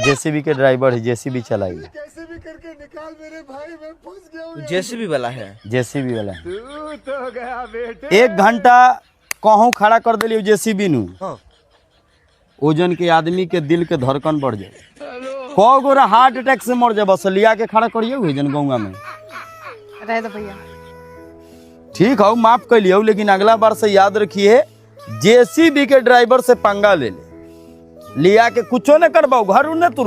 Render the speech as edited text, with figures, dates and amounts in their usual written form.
JCB के driver है, JCB चलाएगा। कैसे भी करके निकाल मेरे भाई, मैं फंस गया हूँ। जेसीबी वाला है। जेसीबी वाला है। तू तो गया बेटे। 1 घंटा कहूँ खड़ा कर दिलियो जेसीबी नु, हाँ। ओजन के आदमी के दिल के धड़कन बढ़ जाए, कौ गोरा हार्ट अटैक से मर जाए। बस लिया के खड़ा करिए हुए जन गौवा में। रह दो भैया। ठीक है, माफ कर लियो, लेकिन अगला बार से याद रखिए जेसीबी के ड्राइवर से पंगा ले ले, लिया के कुछो न करवाओ, घर उन्हें तुर